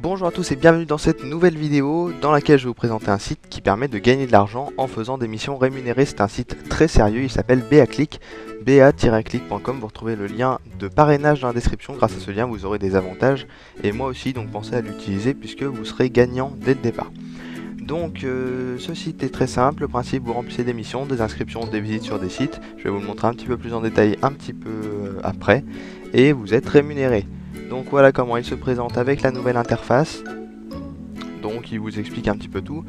Bonjour à tous et bienvenue dans cette nouvelle vidéo dans laquelle je vais vous présenter un site qui permet de gagner de l'argent en faisant des missions rémunérées. C'est un site très sérieux, il s'appelle BAClick, ba-click.com. Vous retrouvez le lien de parrainage dans la description. Grâce à ce lien vous aurez des avantages et moi aussi, donc pensez à l'utiliser puisque vous serez gagnant dès le départ. Donc ce site est très simple, le principe: vous remplissez des missions, des inscriptions, des visites sur des sites. Je vais vous le montrer un petit peu plus en détail un petit peu après, et vous êtes rémunéré. Donc voilà comment il se présente avec la nouvelle interface. Donc il vous explique un petit peu tout.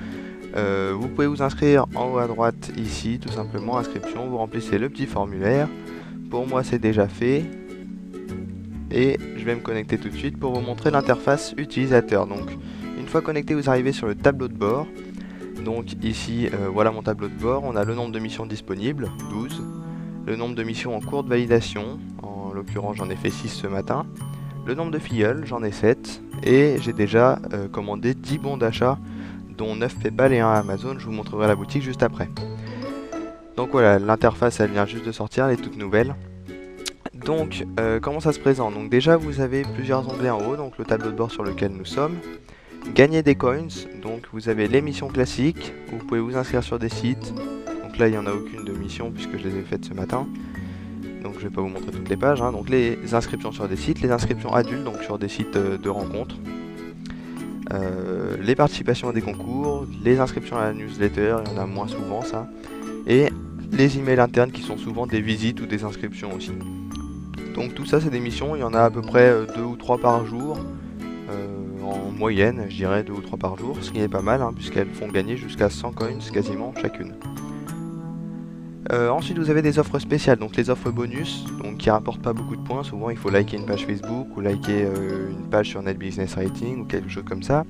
Vous pouvez vous inscrire en haut à droite ici, tout simplement, inscription, vous remplissez le petit formulaire. Pour moi c'est déjà fait. Et je vais me connecter tout de suite pour vous montrer l'interface utilisateur. Donc une fois connecté, vous arrivez sur le tableau de bord. Donc ici, voilà mon tableau de bord. On a le nombre de missions disponibles, 12. Le nombre de missions en cours de validation, en l'occurrence j'en ai fait 6 ce matin. Le nombre de filleuls, j'en ai 7. Et j'ai déjà commandé 10 bons d'achat, dont 9 PayPal et 1 Amazon. Je vous montrerai la boutique juste après. Donc voilà, l'interface elle vient juste de sortir, elle est toute nouvelle. Donc comment ça se présente? Donc déjà vous avez plusieurs onglets en haut, donc le tableau de bord sur lequel nous sommes. Gagner des coins, donc vous avez les missions classiques, vous pouvez vous inscrire sur des sites. Donc là il n'y en a aucune de mission puisque je les ai faites ce matin. Donc je vais pas vous montrer toutes les pages, hein. Donc les inscriptions sur des sites, les inscriptions adultes, donc sur des sites de rencontres. Les participations à des concours, les inscriptions à la newsletter, il y en a moins souvent ça. Et les emails internes qui sont souvent des visites ou des inscriptions aussi. Donc tout ça c'est des missions, il y en a à peu près 2 ou 3 par jour. En moyenne, je dirais 2 ou 3 par jour, ce qui est pas mal, hein, puisqu'elles font gagner jusqu'à 100 coins quasiment chacune. Ensuite vous avez des offres spéciales, donc les offres bonus, donc qui rapportent pas beaucoup de points. Souvent il faut liker une page Facebook ou liker une page sur Net Business Rating ou quelque chose comme ça.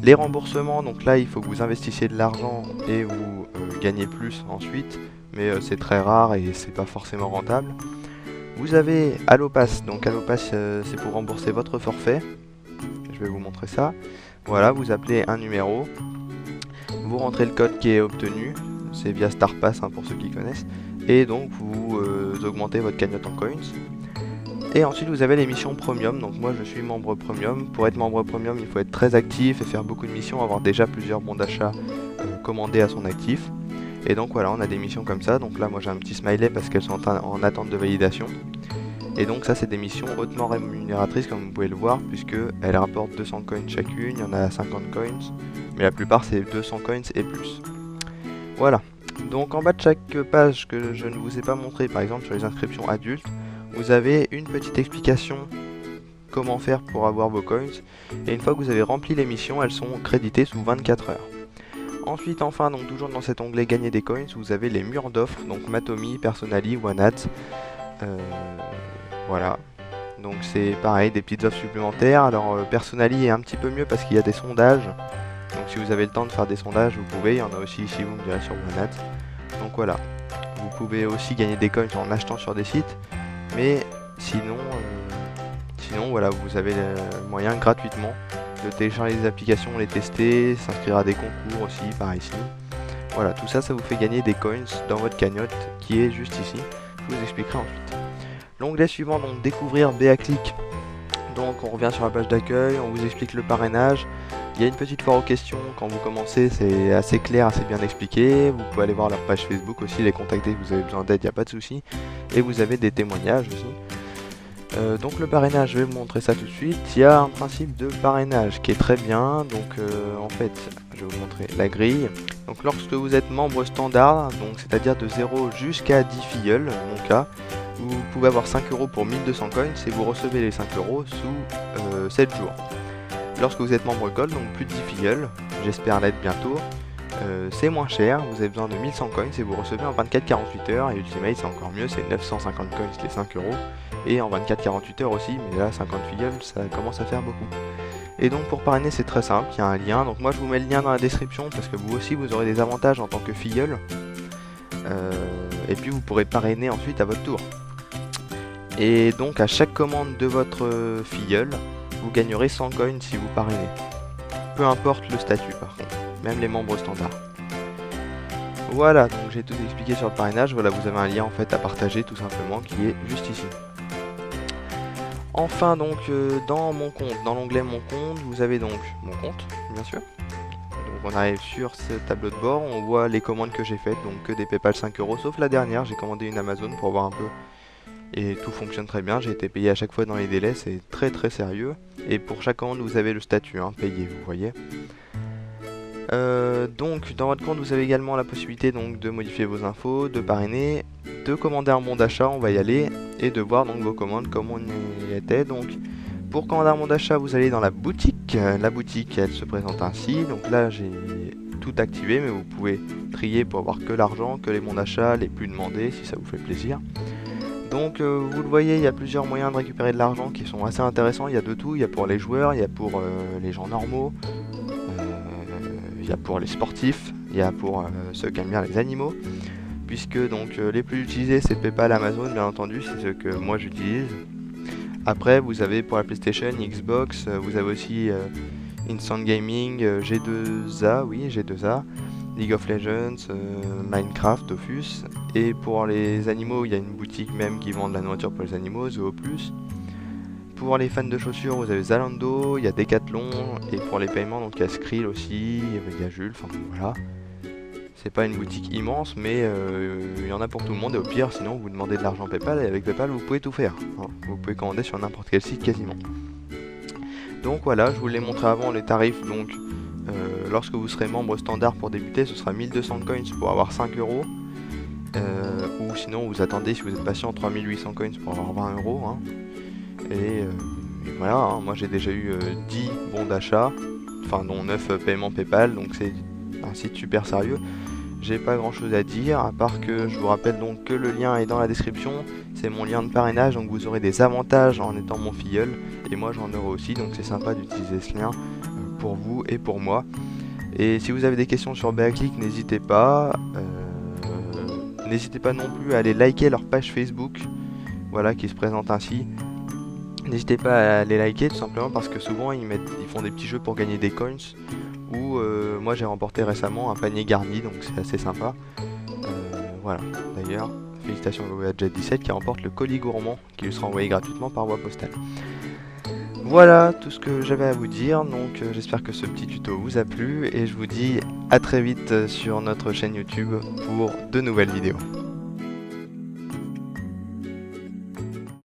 Les remboursements, donc là il faut que vous investissiez de l'argent et vous gagnez plus ensuite, mais c'est très rare et c'est pas forcément rentable. Vous avez Allopass, donc Allopass c'est pour rembourser votre forfait. Je vais vous montrer ça. Voilà, vous appelez un numéro, vous rentrez le code qui est obtenu, c'est via StarPass hein, pour ceux qui connaissent, et donc vous augmentez votre cagnotte en coins. Et ensuite vous avez les missions premium, donc moi je suis membre premium. Pour être membre premium il faut être très actif et faire beaucoup de missions, avoir déjà plusieurs bons d'achat commandés à son actif. Et donc voilà, on a des missions comme ça. Donc là moi j'ai un petit smiley parce qu'elles sont en attente de validation. Et donc ça c'est des missions hautement rémunératrices comme vous pouvez le voir, puisque elles rapportent 200 coins chacune, il y en a 50 coins, mais la plupart c'est 200 coins et plus. Voilà, donc en bas de chaque page que je ne vous ai pas montré, par exemple sur les inscriptions adultes, vous avez une petite explication comment faire pour avoir vos coins, et une fois que vous avez rempli les missions, elles sont créditées sous 24 heures. Ensuite, enfin, donc toujours dans cet onglet gagner des coins, vous avez les murs d'offres, donc Matomi, Personali, OneAds. Voilà, donc c'est pareil, des petites offres supplémentaires. Alors Personali est un petit peu mieux parce qu'il y a des sondages. Donc si vous avez le temps de faire des sondages, vous pouvez. Il y en a aussi ici, vous me direz, sur OneAds. Donc voilà, vous pouvez aussi gagner des coins en achetant sur des sites. Mais sinon voilà, vous avez le moyen gratuitement de télécharger les applications, les tester, s'inscrire à des concours aussi, par ici. Voilà, tout ça, ça vous fait gagner des coins dans votre cagnotte qui est juste ici. Je vous expliquerai ensuite. L'onglet suivant, donc découvrir BAClick. Donc on revient sur la page d'accueil, on vous explique le parrainage. Il y a une petite foire aux questions quand vous commencez, c'est assez clair, assez bien expliqué. Vous pouvez aller voir leur page Facebook aussi, les contacter si vous avez besoin d'aide, il n'y a pas de souci. Et vous avez des témoignages aussi. Donc le parrainage, je vais vous montrer ça tout de suite. Il y a un principe de parrainage qui est très bien. Donc en fait, je vais vous montrer la grille. Donc lorsque vous êtes membre standard, donc c'est-à-dire de 0 jusqu'à 10 filleuls, mon cas, vous pouvez avoir 5 € pour 1200 coins et vous recevez les 5 € sous 7 jours. Lorsque vous êtes membre Gold, donc plus de 10 filleuls, j'espère l'être bientôt, c'est moins cher, vous avez besoin de 1100 coins et vous recevez en 24-48 heures. Et Ultimate c'est encore mieux, c'est 950 coins les 5 €, et en 24-48 heures aussi, mais là 50 filleuls ça commence à faire beaucoup. Et donc pour parrainer c'est très simple, il y a un lien, donc moi je vous mets le lien dans la description parce que vous aussi vous aurez des avantages en tant que filleul. Et puis vous pourrez parrainer ensuite à votre tour. Et donc à chaque commande de votre filleul, vous gagnerez 100 coins si vous parrainez. Peu importe le statut par contre, même les membres standards. Voilà, donc j'ai tout expliqué sur le parrainage. Voilà, vous avez un lien en fait à partager tout simplement qui est juste ici. Enfin donc dans mon compte, dans l'onglet mon compte, vous avez donc mon compte bien sûr. Donc on arrive sur ce tableau de bord, on voit les commandes que j'ai faites, donc que des PayPal 5 euros, sauf la dernière, j'ai commandé une Amazon pour voir un peu. Et tout fonctionne très bien, j'ai été payé à chaque fois dans les délais, c'est très sérieux. Et pour chaque commande vous avez le statut, hein, payé, vous voyez. Donc dans votre compte vous avez également la possibilité donc de modifier vos infos, de parrainer, de commander un bon d'achat, on va y aller, et de voir donc vos commandes comme on y était. Donc pour commander un bon d'achat vous allez dans la boutique, elle se présente ainsi, donc là j'ai tout activé mais vous pouvez trier pour avoir que l'argent, que les bons d'achat, les plus demandés si ça vous fait plaisir. Donc vous le voyez, il y a plusieurs moyens de récupérer de l'argent qui sont assez intéressants, il y a de tout, il y a pour les joueurs, il y a pour les gens normaux, il y a pour les sportifs, il y a pour ceux qui aiment bien les animaux, puisque donc les plus utilisés c'est PayPal, Amazon bien entendu, c'est ce que moi j'utilise. Après vous avez pour la PlayStation, Xbox, vous avez aussi Instant Gaming, G2A, oui G2A, League of Legends, Minecraft, Dofus, et pour les animaux il y a une boutique même qui vend de la nourriture pour les animaux, Zoo+. Pour les fans de chaussures, vous avez Zalando, il y a Decathlon, et pour les paiements, donc il y a Skrill aussi, il y a Jules, enfin voilà. C'est pas une boutique immense, mais il y en a pour tout le monde, et au pire, sinon vous demandez de l'argent PayPal, et avec PayPal vous pouvez tout faire. Hein. Vous pouvez commander sur n'importe quel site quasiment. Donc voilà, je vous l'ai montré avant, les tarifs, donc lorsque vous serez membre standard pour débuter, ce sera 1200 coins pour avoir 5 euros. Ou sinon vous attendez, si vous êtes patient, 3800 coins pour avoir 20 euros. Hein. Et voilà, hein, moi j'ai déjà eu 10 bons d'achat, enfin dont 9 paiements PayPal, donc c'est un site super sérieux. J'ai pas grand chose à dire, à part que je vous rappelle donc que le lien est dans la description, c'est mon lien de parrainage, donc vous aurez des avantages en étant mon filleul, et moi j'en aurai aussi, donc c'est sympa d'utiliser ce lien pour vous et pour moi. Et si vous avez des questions sur Backclick, n'hésitez pas non plus à aller liker leur page Facebook, voilà, qui se présente ainsi. N'hésitez pas à les liker tout simplement parce que souvent ils font des petits jeux pour gagner des coins, ou moi j'ai remporté récemment un panier garni, donc c'est assez sympa. Voilà, d'ailleurs félicitations à Jet17 qui remporte le colis gourmand qui lui sera envoyé gratuitement par voie postale. Voilà tout ce que j'avais à vous dire, donc j'espère que ce petit tuto vous a plu et je vous dis à très vite sur notre chaîne YouTube pour de nouvelles vidéos.